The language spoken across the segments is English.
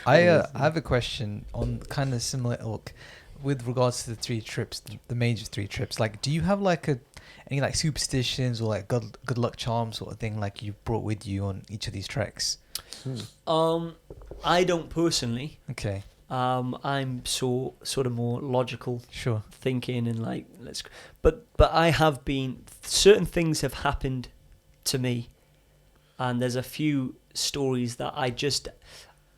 I have a question on kind of similar ilk with regards to the 3 trips, the major 3 trips. Like, do you have like any like superstitions or like good luck charms sort of thing like you brought with you on each of these treks? I don't personally. Okay. I'm sort of more logical, Sure, thinking and like but I have been, certain things have happened to me, and there's a few stories that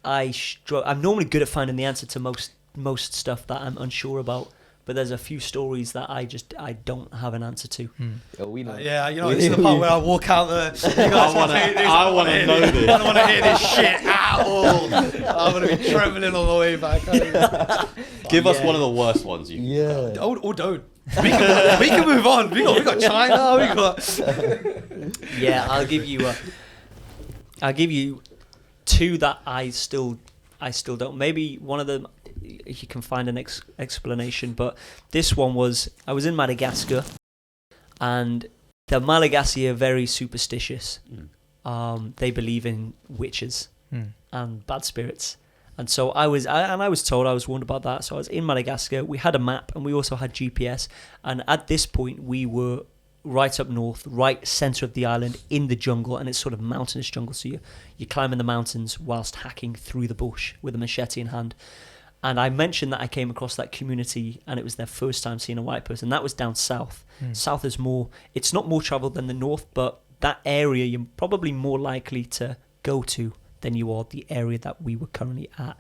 I'm normally good at finding the answer to most stuff that I'm unsure about, but there's a few stories that I don't have an answer to. Oh, we know. Yeah, you know, it's the part where I walk out there. I want to know this. I don't want to hear this shit at all. I'm going to be trembling on the way back. Give us one of the worst ones. Or don't. We can move on. We got China. We got. Yeah, I'll give you 2 that I still don't. Maybe one of them, if you can find an explanation, but this one was, I was in Madagascar, and the Malagasy are very superstitious. They believe in witches and bad spirits, and so I was told, I was warned about that. So I was in Madagascar. We had a map and we also had GPS, and at this point we were right up north, right centre of the island, in the jungle, and it's sort of mountainous jungle, so you're climbing the mountains whilst hacking through the bush with a machete in hand. And I mentioned that I came across that community and it was their first time seeing a white person. That was down south. South is it's not more travelled than the north, but that area you're probably more likely to go to than you are the area that we were currently at.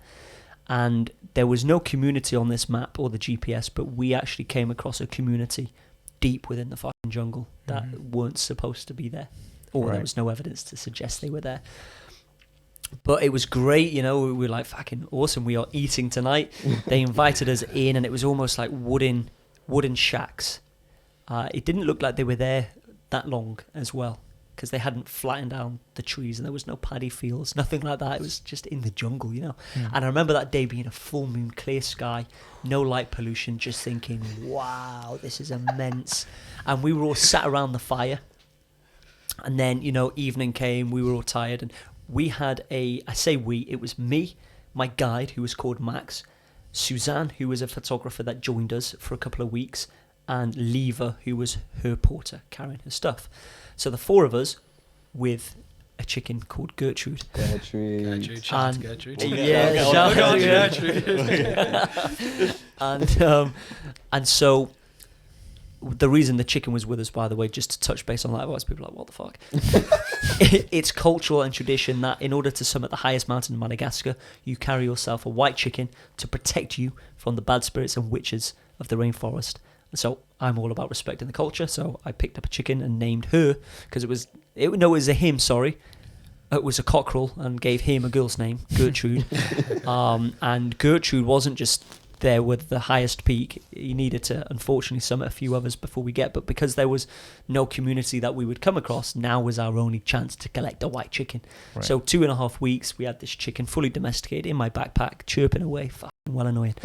And there was no community on this map or the GPS, but we actually came across a community deep within the fucking jungle that weren't supposed to be there, or there was no evidence to suggest they were there. But it was great, you know. We were like, fucking awesome, we are eating tonight. They invited us in, and it was almost like wooden shacks. It didn't look like they were there that long as well, because they hadn't flattened down the trees, and there was no paddy fields, nothing like that. It was just in the jungle, you know. And I remember that day being a full moon, clear sky, no light pollution, just thinking, wow, this is immense. And we were all sat around the fire, and then, you know, evening came, we were all tired, and we had it was me, my guide, who was called Max, Suzanne, who was a photographer that joined us for a couple of weeks, and Lever, who was her porter, carrying her stuff. So the 4 of us, with a chicken called Gertrude. Gertrude, shout out to Gertrude. Yeah, shout out to Gertrude. And so the reason the chicken was with us, by the way, just to touch base on that, otherwise people are like, what the fuck? It's cultural and tradition that in order to summit the highest mountain in Madagascar, you carry yourself a white chicken to protect you from the bad spirits and witches of the rainforest. And so I'm all about respecting the culture, so I picked up a chicken and named her, because it was a him, sorry. It was a cockerel, and gave him a girl's name, Gertrude. And Gertrude wasn't just there with the highest peak. He needed to, unfortunately, summit a few others before we but because there was no community that we would come across, now was our only chance to collect a white chicken. Right. So 2.5 weeks, we had this chicken fully domesticated in my backpack, chirping away, fucking well annoying.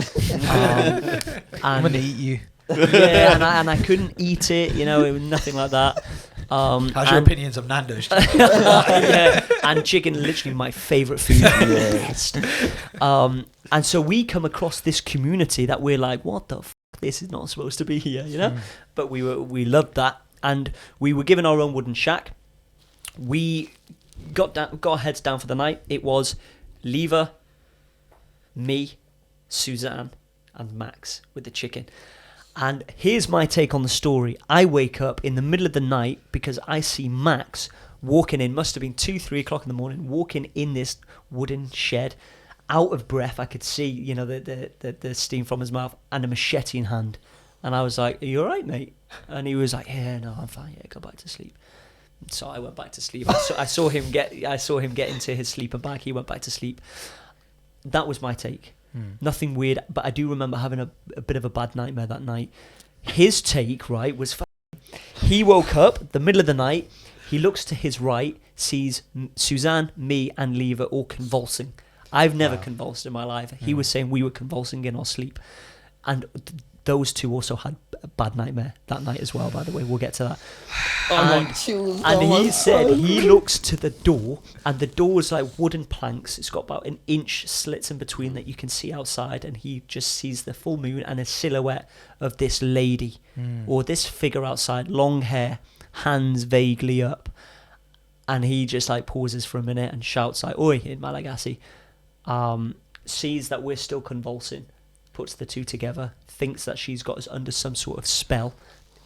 I'm gonna eat you. Yeah, and I couldn't eat it, you know, it was nothing like that. How's your opinions of Nando's? Yeah, and chicken, literally my favourite food. And so we come across this community that we're like, what the f***, this is not supposed to be here, you know? But we loved that, and we were given our own wooden shack. We got our heads down for the night. It was Lever, me, Suzanne, and Max with the chicken. And here's my take on the story. I wake up in the middle of the night because I see Max walking in, must have been 2-3 o'clock in the morning, walking in this wooden shed, out of breath. I could see, you know, the steam from his mouth, and a machete in hand. And I was like, are you all right, mate? And he was like, yeah, no, I'm fine. Yeah, go back to sleep. So I went back to sleep. I saw him get into his sleeper bag. He went back to sleep. That was my take. Nothing weird, but I do remember having a bit of a bad nightmare that night. His take, right, was he woke up the middle of the night, he looks to his right, sees Suzanne, me, and Lever all convulsing. I've never convulsed in my life. He was saying we were convulsing in our sleep. And those two also had a bad nightmare that night as well, by the way. We'll get to that. Oh, And he said he looks to the door, and the door is like wooden planks. It's got about an inch slits in between that you can see outside, and he just sees the full moon and a silhouette of this lady or this figure outside, long hair, hands vaguely up. And he just like pauses for a minute and shouts like, "Oi," in Malagasy. Sees that we're still convulsing, puts the two together, thinks that she's got us under some sort of spell.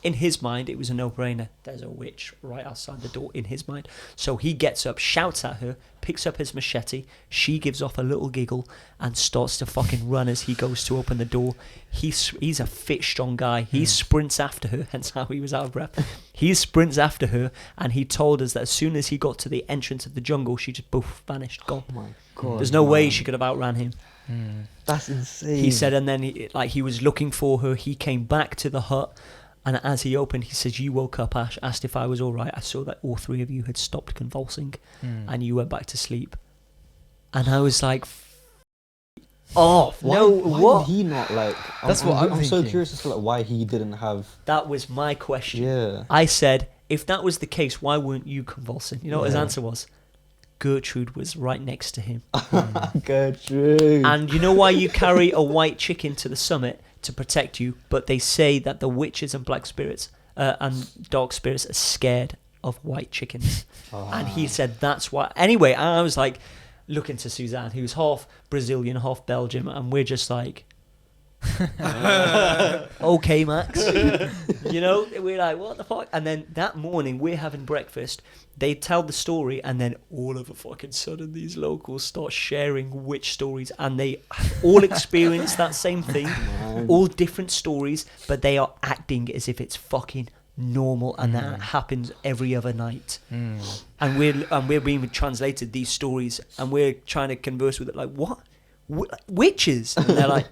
In his mind, it was a no-brainer. There's a witch right outside the door in his mind. So he gets up, shouts at her, picks up his machete. She gives off a little giggle and starts to fucking run as he goes to open the door. He's a fit, strong guy. He sprints after her, hence how he was out of breath. He sprints after her, and he told us that as soon as he got to the entrance of the jungle, she just poof, vanished, gone. Oh my God, There's no way she could have outran him. That's insane. He said, and then he was looking for her. He came back to the hut, and as he opened, he said, "You woke up, Ash, asked if I was all right. I saw that all three of you had stopped convulsing, and you went back to sleep." And I was like, "Oh no, why what?" did he not like? That's what I'm I'm so thinking. curious as to like why he didn't have. That was my question. Yeah. I said, if that was the case, why weren't you convulsing? You know what his Yeah. answer was? Gertrude was right next to him. Gertrude. And you know why you carry a white chicken to the summit? To protect you, but they say that the witches and black spirits and dark spirits are scared of white chickens. And he said that's why. Anyway, I was like looking to Suzanne, who's half Brazilian, half Belgium, and we're just like, okay, Max. You know, we're like, what the fuck? And then that morning, we're having breakfast. They tell the story, and then all of a fucking sudden, these locals start sharing witch stories, and they all experience that same thing, all different stories, but they are acting as if it's fucking normal, and that happens every other night. And we're being translated these stories, and we're trying to converse with it like, what? Witches? And they're like.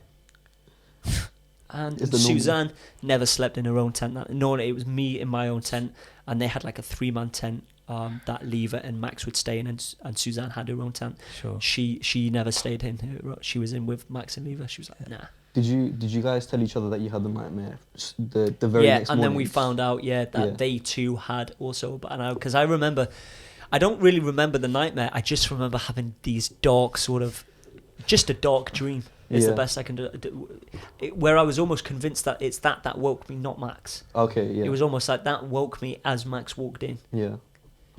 And It's the normal. Suzanne never slept in her own tent. No, it was me in my own tent, and they had like a 3-man tent that Lever and Max would stay in, and Suzanne had her own tent. Sure. She never stayed in her. She was in with Max and Lever. She was like, nah. Did you guys tell each other that you had the nightmare the very next and morning? then we found out that they too had also. But because I remember, I don't really remember the nightmare. I just remember having these dark sort of, just a dark dream. Is the best I can do. Where I was almost convinced that it's that woke me, not Max. Okay, yeah. It was almost like that woke me as Max walked in. Yeah.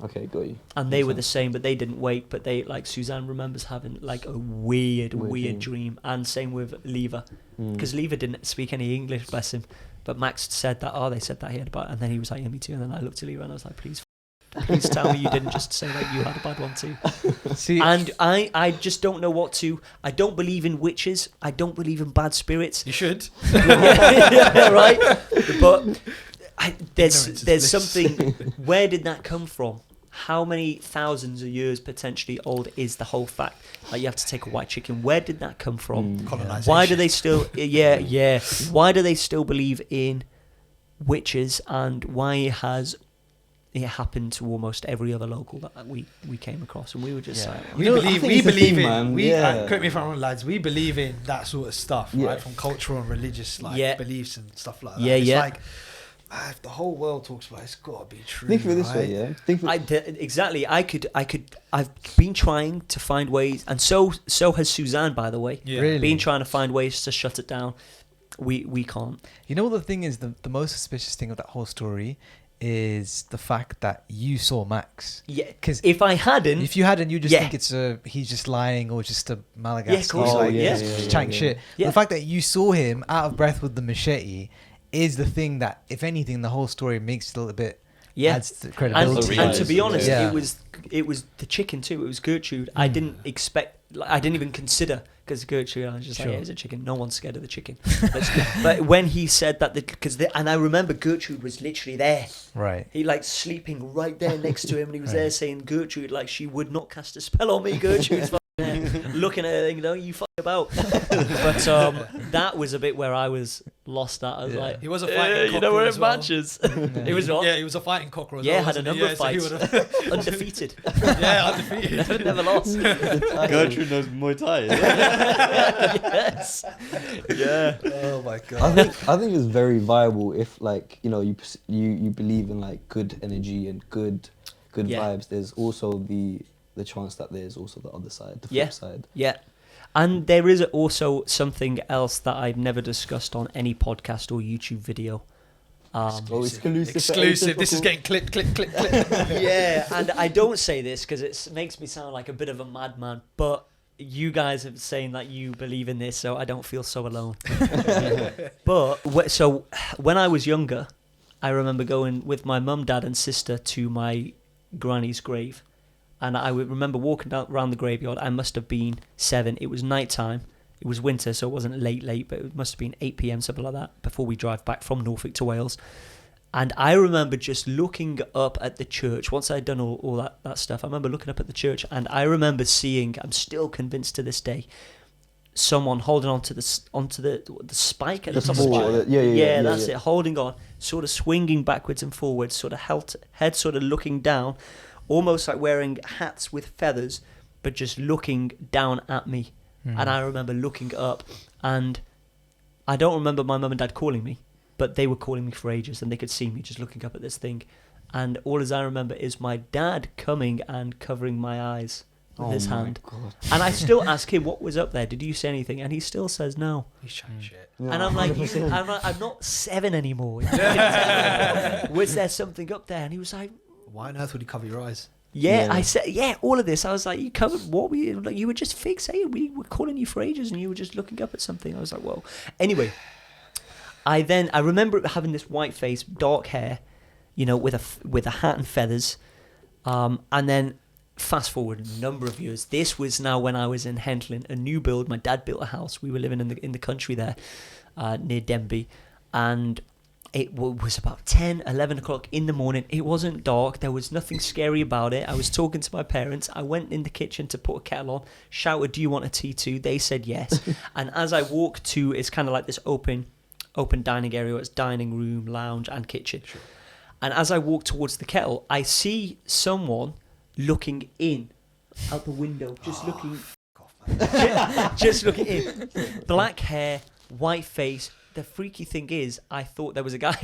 Okay, got you. And they were the same, but they didn't wake. But they, like, Suzanne remembers having like a weird dream. And same with Lever, because Lever didn't speak any English, bless him. But Max said that. Oh, they said that he had a bad. And then he was like, yeah, me too. And then I looked at Lever and I was like, please tell me you didn't just say that you had a bad one too. See, And I just don't know what to. I don't believe in witches. I don't believe in bad spirits. You should. Yeah, right. But there's Ignorance is bliss. something. Where did that come from? How many thousands of years potentially old is the whole fact that you have to take a white chicken? Where did that come from? Colonization. Why do they still? Yeah. Why do they still believe in witches? And why has it happened to almost every other local that we came across? And we were just like, We You know, I believe. think We it's a believe thing, in. man. We Yeah. correct me if I'm wrong, lads. We believe in that sort of stuff, Yeah. right? From cultural and religious beliefs and stuff like that. Yeah, it's yeah. like if the whole world talks about it, it's got to be true. Think of it this right? way, yeah. Think of exactly. I've been trying to find ways, and so has Suzanne, by the way. Yeah. Really? Been trying to find ways to shut it down. We can't. you know what the thing is? The most suspicious thing of that whole story is the fact that you saw Max. Yeah, 'Cause if I hadn't, if you hadn't, you just Yeah. think he's just lying or just a Malagasy. Yeah, of course. He's Oh, like, yeah. just chatting shit. Yeah. The fact that you saw him out of breath with the machete is the thing that, if anything, the whole story makes it a little bit adds to and, credibility. and to be honest, Yeah. it was the chicken too. It was Gertrude. I didn't expect. I didn't even consider, because Gertrude, I was just like, Sure. yeah, it's a chicken. No one's scared of the chicken. But when he said that, and I remember Gertrude was literally there. Right. He like sleeping right there next to him, and he was Right. there saying, Gertrude, like, she would not cast a spell on me. Gertrude's fucking there, looking at her, you know, you fucking about. But that was a bit where I was lost at. I was like, he was a fighting you know where cockerel it as well. matches. It was what? Yeah, he was a fighting cockerel as Yeah, well. had a wasn't he? number of So he fights. would've- Undefeated. Yeah, undefeated. Never lost. Gertrude knows Muay Thai. Yes. Yeah. Oh my god. I think it's very viable if like you believe in like good energy and good Yeah. vibes. There's also the chance that there's also the other side, the flip Yeah. side. Yeah. And there is also something else that I've never discussed on any podcast or YouTube video. Oh, exclusive. Exclusive. This is getting clipped. Yeah, and I don't say this because it makes me sound like a bit of a madman, but you guys are saying that you believe in this, so I don't feel so alone. But so when I was younger, I remember going with my mum, dad, and sister to my granny's grave, and I would remember walking around the graveyard. I must have been 7. It was night time. It was winter, so it wasn't late, but it must have been 8 p.m, something like that, before we drive back from Norfolk to Wales. And I remember just looking up at the church. Once I'd done all that stuff, I remember looking up at the church, and I remember seeing, I'm still convinced to this day, someone holding onto the spike at the top of the ball, church. yeah, That's it, holding on, sort of swinging backwards and forwards, sort of head sort of looking down, almost like wearing hats with feathers, but just looking down at me. And I remember looking up, and I don't remember my mum and dad calling me, but they were calling me for ages, and they could see me just looking up at this thing. And all as I remember is my dad coming and covering my eyes with his hand. God. And I still ask him, what was up there? Did you say anything? And he still says no. He's chatting shit. Yeah, And I'm like, 100%. I'm not 7 anymore. Was there something up there? And he was like, Why on earth would he cover your eyes? yeah, Yeah. I said, yeah, all of this. I was like, you covered, what were you, like, you were just fixated. We were calling you for ages and you were just looking up at something. I was like, whoa. Anyway, I remember having this white face, dark hair, with a hat and feathers. And then fast forward a number of years. This was now when I was in Hentlin, a new build. My dad built a house. We were living in the country there, near Denby. And it was about 10, 11 o'clock in the morning. It wasn't dark. There was nothing scary about it. I was talking to my parents. I went in the kitchen to put a kettle on, shouted, do you want a tea too? They said yes. And as I walked to, it's kind of like this open dining area. It's dining room, lounge, and kitchen. Sure. And as I walk towards the kettle, I see someone looking in out the window, just looking in. Black hair, white face. The freaky thing is, I thought there was a guy,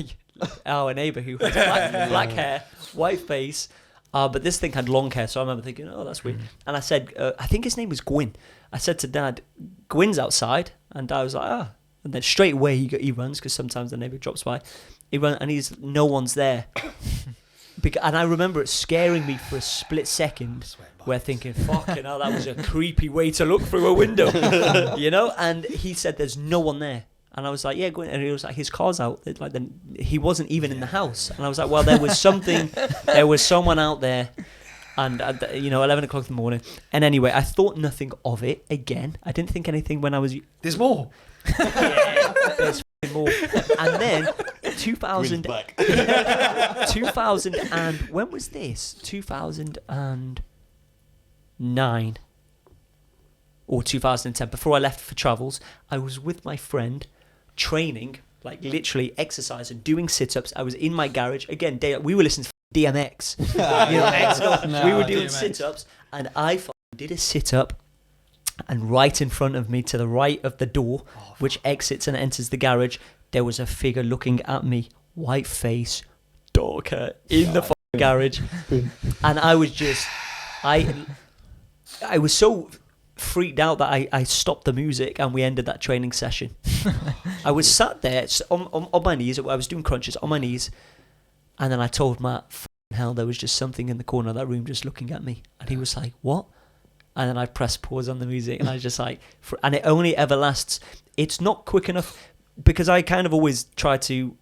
our neighbour, who had black hair, white face, but this thing had long hair, so I remember thinking, oh, that's weird. And I said, I think his name was Gwyn. I said to Dad, Gwyn's outside, and Dad was like, ah. And then straight away he runs, because sometimes the neighbour drops by. He runs, and no one's there. And I remember it scaring me for a split second, where thinking, fucking hell, that was a creepy way to look through a window, And he said, there's no one there. And I was like, yeah, go in. And he was like, his car's out. Like, then he wasn't even in the house. And I was like, well, there was someone out there. And 11 o'clock in the morning. And anyway, I thought nothing of it again. I didn't think anything when I was. There's more. Yeah, there's more. And then 2000 and when was this? 2009 or 2010. Before I left for travels, I was with my friend training, like literally exercising, doing sit-ups. I was in my garage again. We were listening to DMX. We were doing sit-ups, and I did a sit-up. And right in front of me, to the right of the door, which exits and enters the garage, there was a figure looking at me, white face, dark hair, in the garage. And I was just, I was so freaked out that I stopped the music and we ended that training session. I was sat there on my knees. I was doing crunches on my knees. And then I told Matt, hell, there was just something in the corner of that room just looking at me. And he was like, what? And then I pressed pause on the music, and I was just like, and it only ever lasts. It's not quick enough, because I kind of always try to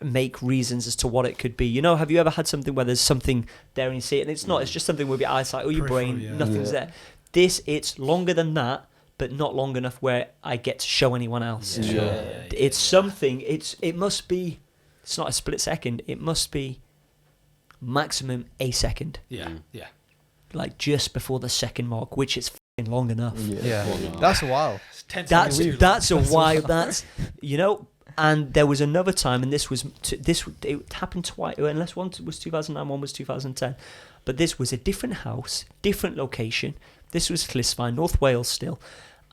make reasons as to what it could be. Have you ever had something where there's something there and you see it, and it's not, it's just something with your eyesight or your brain, nothing's there. It's longer than that, but not long enough where I get to show anyone else. It's something, it must be, it's not a split second, it must be maximum a second. Yeah. Like just before the second mark, which is long enough. Yeah, Well, no. that's a while. It's 10 That's seconds too that's a long. while. That's And there was another time, and it happened twice. Unless one was 2009, one was 2010. But this was a different house, different location. This was Llysfine, North Wales still.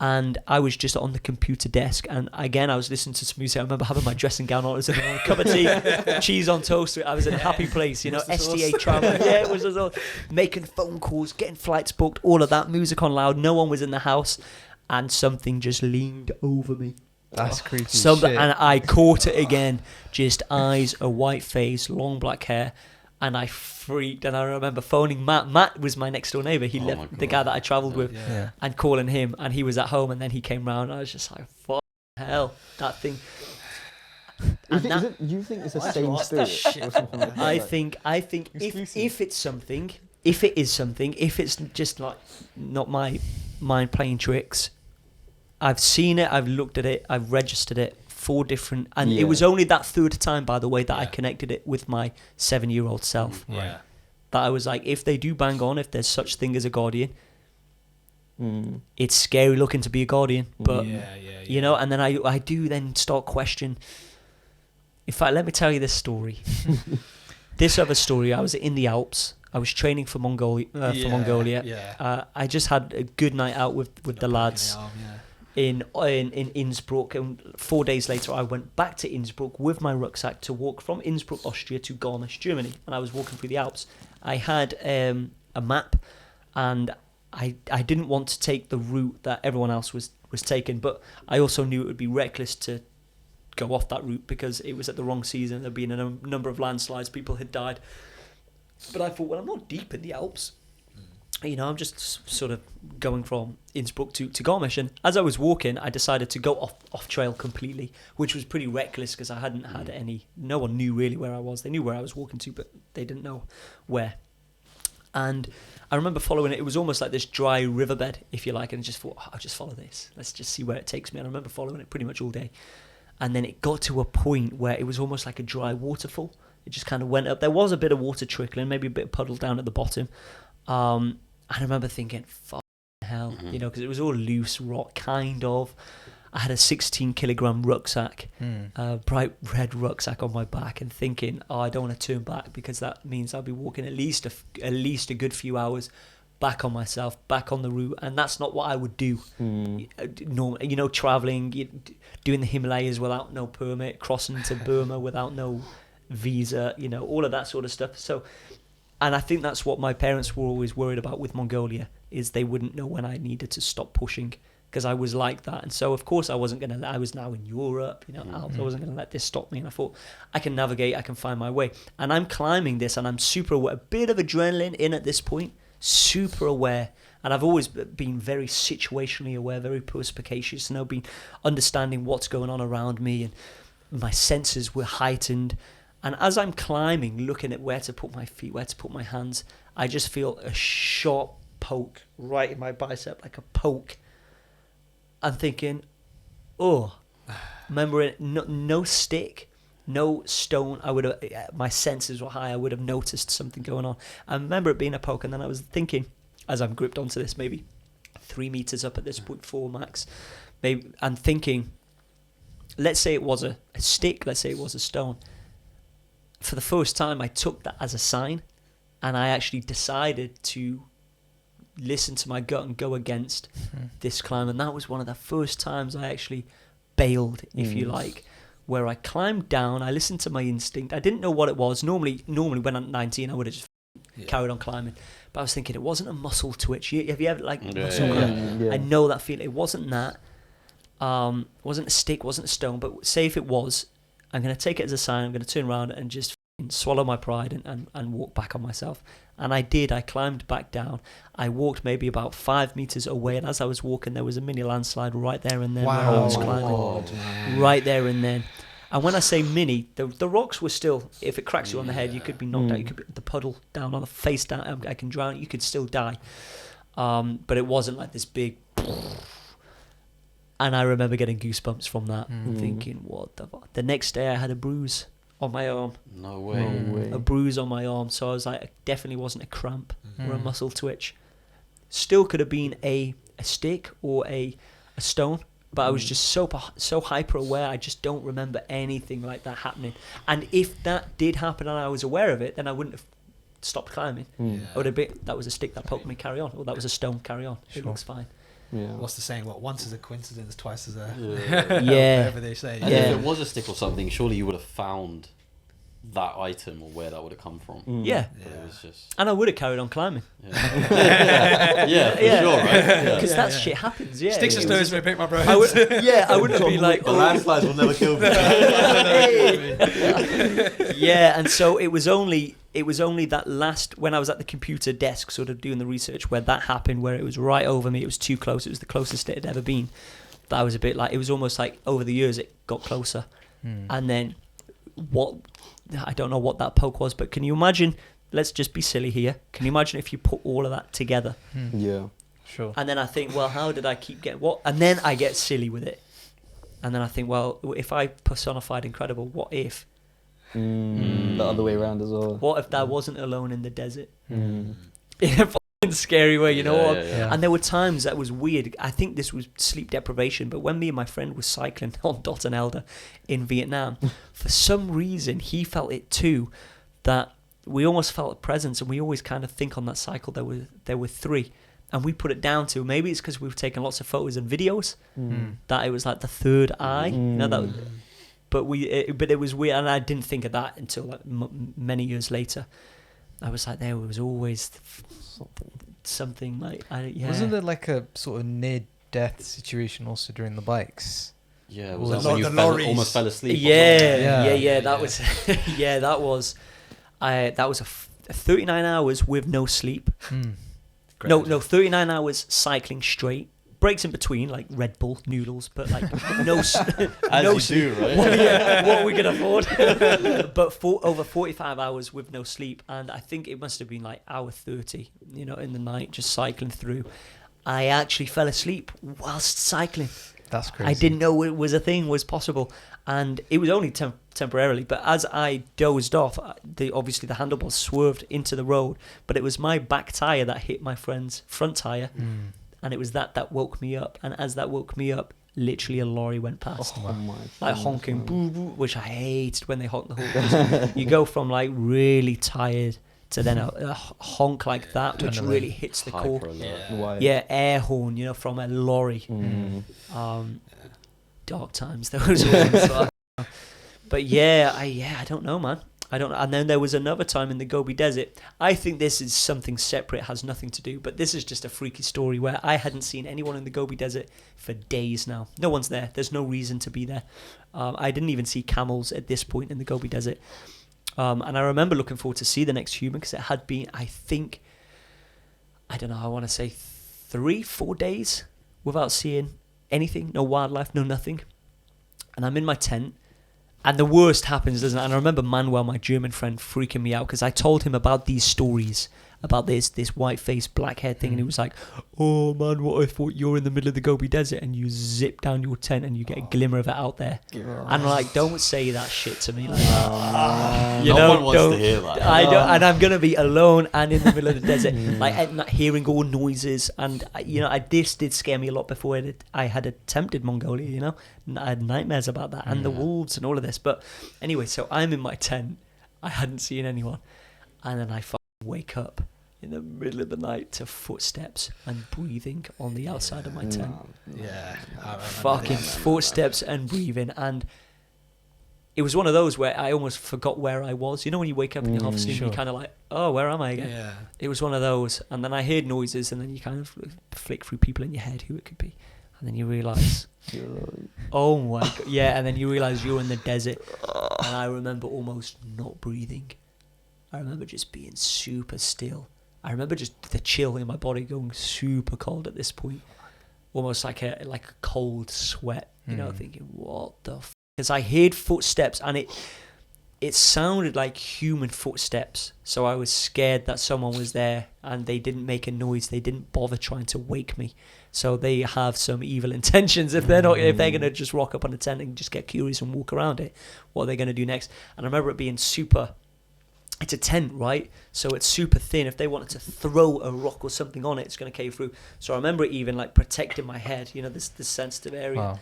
And I was just on the computer desk, and again I was listening to some music. I remember having my dressing gown on, I was having a cup of tea, cheese on toast. I was in a happy place, STA travel. Yeah, it was just all, making phone calls, getting flights booked, all of that, music on loud. No one was in the house, and something just leaned over me. That's creepy. And I caught it again. Just eyes, a white face, long black hair. And I freaked, and I remember phoning Matt. Matt was my next door neighbour. He lived, the guy that I travelled with, and calling him, and he was at home, and then he came round, and I was just like, fuck hell, that thing. Do you think it's a same spirit? Or something like that? I think if it's something, if it is something, if it's just like not my mind playing tricks, I've seen it, I've looked at it, I've registered it. 4 different, and it was only that third time, by the way, that I connected it with my 7-year-old self. Yeah. That I was like, if they do bang on, if there's such thing as a guardian, it's scary looking to be a guardian, but and then I do then start question. In fact, let me tell you this story. This other story, I was in the Alps. I was training for Mongolia. I just had a good night out with the lads. In Innsbruck, and 4 days later I went back to Innsbruck with my rucksack to walk from Innsbruck, Austria to Garmisch, Germany, and I was walking through the Alps. I had a map, and I didn't want to take the route that everyone else was taking, but I also knew it would be reckless to go off that route because it was at the wrong season. There'd been a number of landslides, people had died, but I thought, well, I'm not deep in the Alps. I'm just sort of going from Innsbruck to Garmisch, and as I was walking, I decided to go off trail completely, which was pretty reckless because I hadn't had no one knew really where I was. They knew where I was walking to, but they didn't know where. And I remember following it. It was almost like this dry riverbed, if you like, and I just thought, I'll just follow this. Let's just see where it takes me. And I remember following it pretty much all day. And then it got to a point where it was almost like a dry waterfall. It just kind of went up. There was a bit of water trickling, maybe a bit of puddle down at the bottom. I remember thinking, fuck hell, because it was all loose rock, kind of. I had a 16-kilogram rucksack, bright red rucksack on my back, and thinking, I don't want to turn back because that means I'll be walking at least a good few hours back on myself, back on the route, and that's not what I would do. Normally, traveling, doing the Himalayas without no permit, crossing to Burma without no visa, all of that sort of stuff. So. And I think that's what my parents were always worried about with Mongolia, is they wouldn't know when I needed to stop pushing, because I was like that. And so, of course, I was now in Europe, Alps. I wasn't going to let this stop me. And I thought, I can navigate, I can find my way. And I'm climbing this, and I'm super aware, a bit of adrenaline in at this point, super aware. And I've always been very situationally aware, very perspicacious, been understanding what's going on around me, and my senses were heightened. And as I'm climbing, looking at where to put my feet, where to put my hands, I just feel a sharp poke right in my bicep, like a poke. I'm thinking, remembering no stick, no stone. My senses were high. I would have noticed something going on. I remember it being a poke, and then I was thinking, as I'm gripped onto this, maybe 3 meters up at this point, 4 max, maybe, and thinking, let's say it was a stick, let's say it was a stone. For the first time, I took that as a sign, and I actually decided to listen to my gut and go against this climb. And that was one of the first times I actually bailed, if you like, where I climbed down. I listened to my instinct. I didn't know what it was. Normally when I'm 19, I would have just carried on climbing. But I was thinking, it wasn't a muscle twitch. Have you ever muscle? I know that feeling. It wasn't that. It wasn't a stick, wasn't a stone. But say if it was, I'm going to take it as a sign. I'm going to turn around and just swallow my pride and walk back on myself. And I did. I climbed back down. I walked maybe about 5 meters away. And as I was walking, there was a mini landslide right there and then where I was climbing. Right there and then. And when I say mini, the rocks were still, if it cracks you on the head, you could be knocked out. You could be the puddle down on the face down. I can drown. You could still die. But it wasn't like this big... And I remember getting goosebumps from that, thinking, what the fuck? The next day I had a bruise on my arm. No way. A bruise on my arm. So I was like, it definitely wasn't a cramp or a muscle twitch. Still could have been a stick or a stone. But I was just so hyper aware. I just don't remember anything like that happening. And if that did happen and I was aware of it, then I wouldn't have stopped climbing. Mm. I would have been, that was a stick that poked me, carry on. Or that was a stone, carry on. It looks fine. Yeah. What's the saying? What, once is a coincidence, twice is a... Yeah. Whatever they say. And Yeah. if it was a stick or something, surely you would have found that item or where that would have come from. Mm. Yeah. But it was just... And I would have carried on climbing. Yeah, for sure, right? Because Yeah. that shit happens, yeah. Sticks and It was stones may break my bones. I would, yeah, I wouldn't be like, The landslides will never kill me. yeah, and so it was only that last, when I was at the computer desk sort of doing the research, where that happened, where it was right over me, it was too close, it was the closest it had ever been, that I was a bit like, it was almost like over the years it got closer. And then I don't know what that poke was, but can you imagine, let's just be silly here, can you imagine if you put all of that together? Yeah. Sure. And then I think, well, how did I keep getting what? And then I get silly with it. And then I think, well, if I personified incredible, what if? The other way around as well. What if that wasn't alone in the desert? Mm. In a fucking scary way, you know what? Yeah. And there were times that was weird. I think this was sleep deprivation, but when me and my friend were cycling on Dot and Elder in Vietnam, for some reason he felt it too, that we almost felt a presence, and we always kind of think on that cycle there were three. And we put it down to, maybe it's because we've taken lots of photos and videos, that it was like the third eye. You know, that, but it was weird, and I didn't think of that until like many years later. I was like, there was always something like, Wasn't there like a sort of near-death situation also during the bikes? Yeah, Was was that that when the you lorries? almost fell asleep? Yeah. That was, that was, that was a 39 hours with no sleep. No, 39 hours cycling straight. Breaks in between, like Red Bull, noodles, but like no sleep. As No you sleep. do, right? What we can afford. But over 45 hours with no sleep, and I think it must have been like hour 30, you know, in the night, just cycling through. I actually fell asleep whilst cycling. That's crazy. I didn't know it was a thing, was possible, and it was only temporarily. But as I dozed off, obviously the handlebars swerved into the road, but it was my back tire that hit my friend's front tire, and it was that woke me up. And as that woke me up, literally a lorry went past, Oh my like goodness, honking, man. boo boo, which I hated when they honk the horn. You go from like really tired to then a honk like that, which Adrenaline. really hits the core. Hyper alert. Why? Yeah, air horn, you know, from a lorry. Dark times those ones. But I don't know, man. I don't know. And then there was another time in the Gobi Desert. I think this is something separate, has nothing to do, but this is just a freaky story where I hadn't seen anyone in the Gobi Desert for days now. No one's there. There's no reason to be there. I didn't even see camels at this point in the Gobi Desert. And I remember looking forward to see the next human, because it had been, I think, I don't know, I want to say 3-4 days without seeing anything, no wildlife, no nothing. And I'm in my tent, and the worst happens, doesn't it? And I remember Manuel, my German friend, freaking me out, because I told him about these stories, about this white-faced, black-haired thing, and he was like, oh man, what if you're in the middle of the Gobi Desert and you zip down your tent and you get a glimmer of it out there? And I'm like, don't say that shit to me like that. You No know, one wants don't- to hear that. I don't, and I'm gonna be alone and in the middle of the desert, like and not hearing all noises, and you know, this did scare me a lot before I had attempted Mongolia. You know, I had nightmares about that and the wolves and all of this. But anyway, so I'm in my tent. I hadn't seen anyone, and then I wake up in the middle of the night to footsteps and breathing on the outside of my tent. Yeah. I remember Fucking that. footsteps and breathing, and it was one of those where I almost forgot where I was. You know, when you wake up and you're half asleep, Sure. you're kind of like, oh, where am I again? Yeah. It was one of those, and then I heard noises, and then you kind of flick through people in your head who it could be, and then you realise, oh my god, yeah, and then you realise you're in the desert, and I remember almost not breathing. I remember just being super still. I remember just the chill in my body going super cold at this point, almost like a cold sweat. You know, thinking, what the? Because I heard footsteps, and it sounded like human footsteps. So I was scared that someone was there, and they didn't make a noise. They didn't bother trying to wake me. So they have some evil intentions. If they're gonna just rock up on a tent and just get curious and walk around it, what are they gonna do next? And I remember it being super it's a tent, right? So it's super thin. If they wanted to throw a rock or something on it, it's going to cave through. So I remember even like protecting my head, you know, this sensitive area. Wow.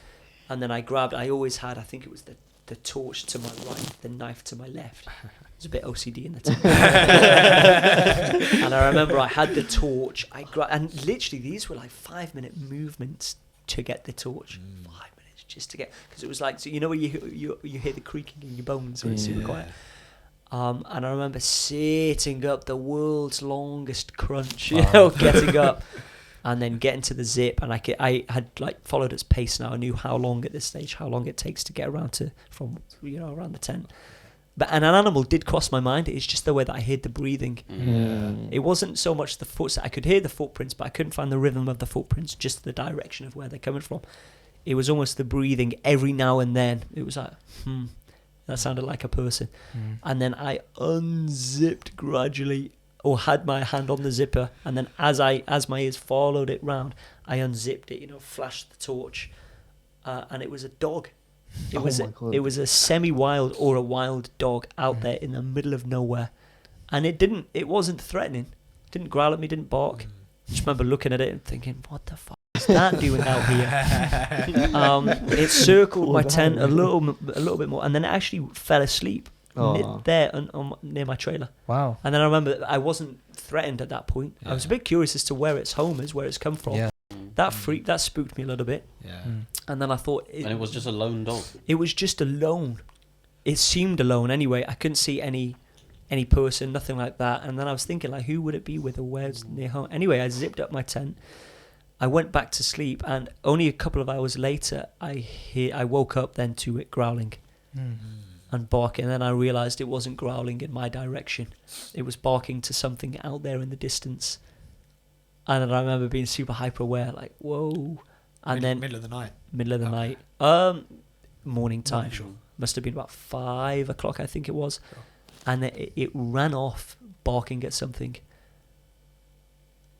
And then I always had, I think it was the torch to my right, the knife to my left. It's a bit OCD in the tent. And I remember I had the torch. And literally these were like 5-minute movements to get the torch. 5 minutes just to get, because it was like, so you know where you hear the creaking in your bones when it's super quiet. And I remember sitting up, the world's longest crunch, you know, getting up and then getting to the zip. And I had like followed its pace now. I knew how long at this stage, how long it takes to get around around the tent. But an animal did cross my mind. It's just the way that I heard the breathing. It wasn't so much the footsteps. I could hear the footprints, but I couldn't find the rhythm of the footprints, just the direction of where they're coming from. It was almost the breathing every now and then. It was like, that sounded like a person. And then I unzipped gradually, or had my hand on the zipper, and then as my ears followed it round, I unzipped it, you know, flashed the torch, and it was a dog. It was a semi-wild or a wild dog out there in the middle of nowhere, and it wasn't threatening, didn't growl at me, didn't bark. Just remember looking at it and thinking, what the fuck is that doing out here? It circled my tent a little bit more, and then it actually fell asleep there near my trailer. Wow. And then I remember I wasn't threatened at that point. I was a bit curious as to where its home is, where it's come from. Yeah. That spooked me a little bit. Yeah. And then I thought... And it was just a lone dog. It was just alone. It seemed alone anyway. I couldn't see any person, nothing like that. And then I was thinking, like, who would it be with, or where's near home? Anyway, I zipped up my tent. I went back to sleep, and only a couple of hours later, I woke up then to it growling and barking. And then I realised it wasn't growling in my direction. It was barking to something out there in the distance. And then I remember being super hyper aware, like, whoa. And then middle of the night. Morning time. Morning, sure. Must have been about 5 o'clock, I think it was. Sure. And it ran off barking at something.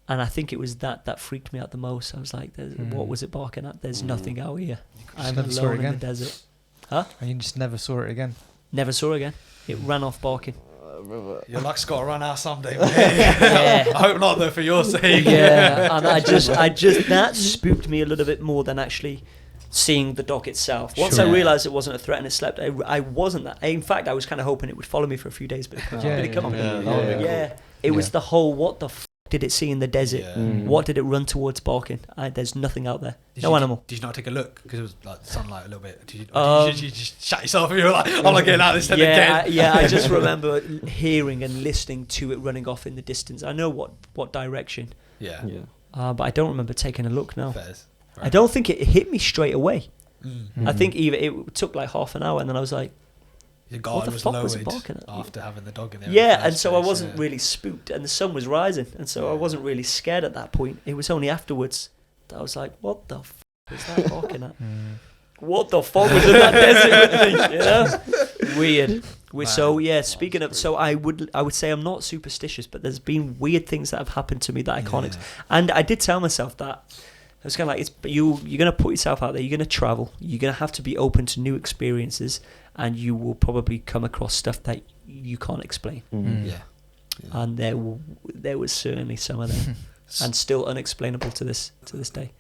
And I think it was that freaked me out the most. I was like, what was it barking at? There's nothing out here. I'm alone in the desert. Huh? And you just never saw it again? Never saw it again. It ran off barking. Your luck's got to run out someday, mate. Yeah. I hope not, though, for your sake. Yeah, and I just that spooked me a little bit more than actually seeing the dog itself. Once I realised it wasn't a threat and it slept, I wasn't that. In fact, I was kind of hoping it would follow me for a few days, but it come. It was the whole, what the did it see in the desert? What did it run towards barking? There's nothing out there. No animal. Did you not take a look? Because it was like sunlight a little bit. Did you just shut yourself and you were like, I'm not getting out of this tent again? I just remember hearing and listening to it running off in the distance. I know what direction. Yeah. But I don't remember taking a look now. Fairs. I don't think it hit me straight away. I think it took like half an hour, and then I was like, your guard was lowered barking at? after having the dog in there. Yeah, and so I wasn't really spooked, and the sun was rising, and so I wasn't really scared at that point. It was only afterwards that I was like, what the f*** was that barking at? What the fuck was in that desert with me? You know? Weird. So yeah, speaking of, so I would say I'm not superstitious, but there's been weird things that have happened to me that I can't. And I did tell myself that. I was kind of like, you're going to put yourself out there. You're going to travel. You're going to have to be open to new experiences, and you will probably come across stuff that you can't explain. And there was certainly some of them, and still unexplainable to this day.